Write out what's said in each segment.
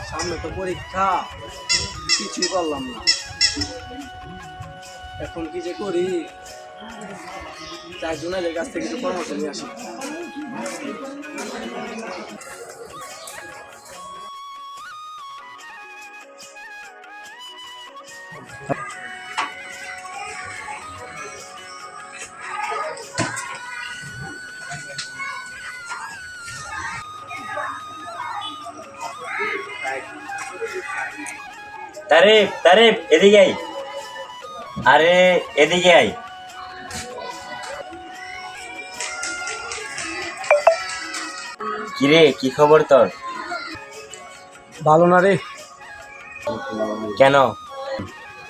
সামনে তো পরীক্ষা, কিছুই করলাম না। এখন কি যে করি, তাই জুনাইদের কাছ থেকে কিছু পরামর্শ নিয়ে আসি। তারিফ তারিফ এদিকে আই। আরে এদিকে আই। কিরে কি খবর তোর? ভালো না রে, কেন?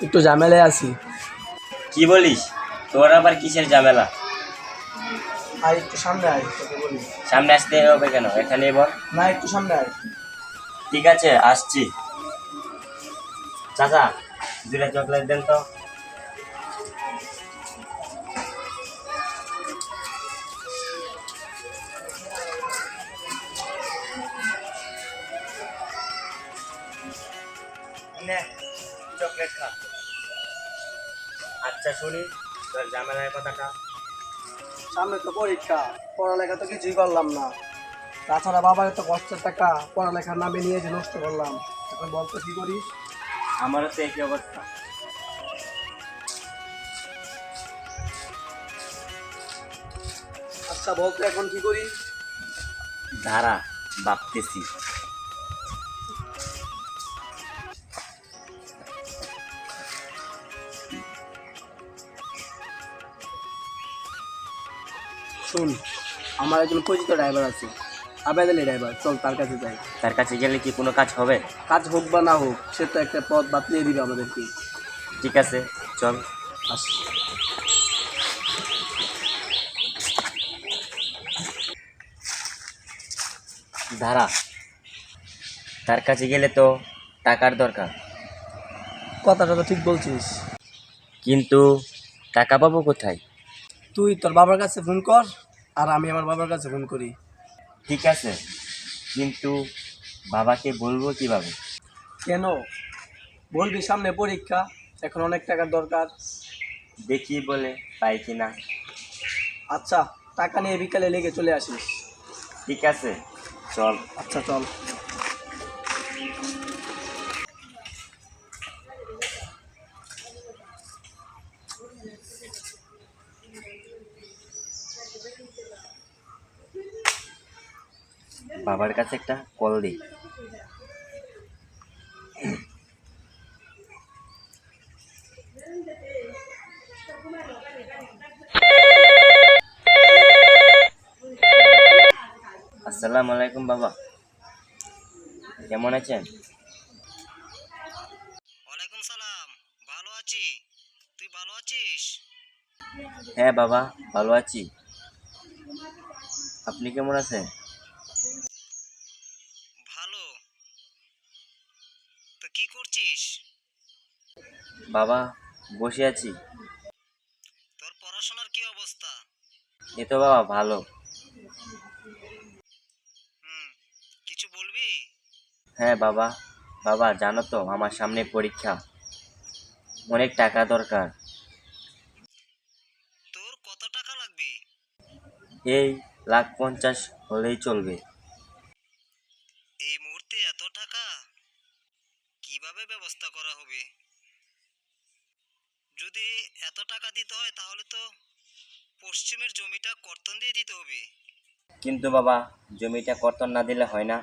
একটু ঝামেলায় আছি। কি বলিস? তোর আবার কিসের ঝামেলা? আর একটু সামনে আয়, তোকে বলি। সামনে আসতে হবে কেন? এখানেই বল। না, একটু সামনে আয়। ঠিক আছে আসছি। চাচা, দুটা চকলেট দেন তো। নে, চকলেট খা। আচ্ছা শুনি তোর ঝামেলার কথাটা। সামনে তো পরীক্ষা, পড়ালেখা তো কিছুই করলাম না। তাছাড়া বাবার এত কষ্টের টাকা পড়ালেখার নামে নিয়ে যে নষ্ট করলাম। এখন বলতো কি করি? আমারও তো একই অবস্থা। আচ্ছা বলতো এখন কি করি? ধারা ভাবতেছি। শুন, আমার একজন পরিচিত ড্রাইভার আছে, আবেদ আলী ড্রাইভার, চল তার কাছে যাই। তার কাছে গেলে কি কোনো কাজ হবে? কাজ হোক বা না হোক, সে তো একটা পথ বাতলিয়ে দিবে আমাদেরকে। ঠিক আছে চল। আস। ধারা, তার কাছে গেলে তো টাকার দরকার, কথাটা তো ঠিক বলছিস। কিন্তু টাকা পাবো কোথায়? তুই তোর বাবার কাছে ফোন কর, আর আমি আমার বাবার কাছে ফোন করি। ঠিক আছে, কিন্তু বাবাকে বলবো কিভাবে? কেন বলবি? সামনে পরীক্ষা, এখন অনেক টাকার দরকার। দেখি বলে পাই কিনা। আচ্ছা, টাকা নিয়ে বিকালে লেগে চলে আসিস। ঠিক আছে চল। আচ্ছা চল। বাবার কাছে একটা কল দিই। আসসালামু আলাইকুম বাবা, কেমন আছেন? ওয়ালাইকুম সালাম। ভালো আছি, তুই ভালো আছিস? হ্যাঁ বাবা ভালো আছি, আপনি কেমন আছেন? ভালো। তো কি করছিস? বাবা বসে আছি। তোর পড়াশোনার কি অবস্থা? এ তো বাবা ভালো। হুম, কিছু বলবি? হ্যাঁ বাবা, বাবা জানো তো আমার সামনে পরীক্ষা, অনেক টাকা দরকার। তোর কত টাকা লাগবে? এই 1,50,000 হলেই চলবে। এই মুহূর্তে এত টাকা কিভাবে ব্যবস্থা করা হবে? যদি এত টাকা দিতে হয় তাহলে তো পশ্চিমের জমিটা কর্তন দিয়ে দিতে হবে। কিন্তু বাবা জমিটা কর্তন না দিলে হয় না।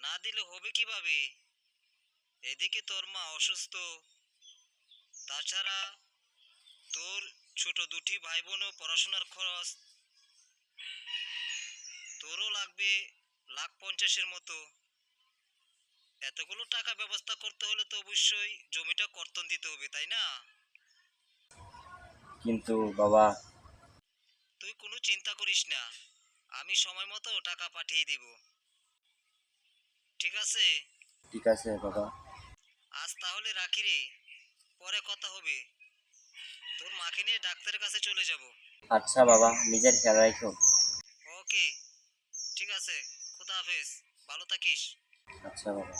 না দিলে হবে কিভাবে? এদিকে তোর মা অসুস্থ, তাছাড়া তোর ছোট দুটি ভাই বোনও পড়াশোনার খরচ, তোরও লাগবে 1,50,000-এর মতো। এতগুলো টাকা ব্যবস্থা করতে হলে তো অবশ্যই জমিটা কর্তন দিতে হবে, তাই না? কিন্তু বাবা। তুই কোনো চিন্তা করিস না, আমি সময় মতো টাকা পাঠিয়ে দিব। ঠিক আছে? ঠিক আছে বাবা। আজ তাহলে রাখি রে, পরে কথা হবে। তোর মাকে নিয়ে ডাক্তারের কাছে চলে যাব। আচ্ছা বাবা, নিজের খেয়াল রাখো। ওকে, ঠিক আছে, খোদা হাফেজ, ভালো থাকিস। আচ্ছা বাবা।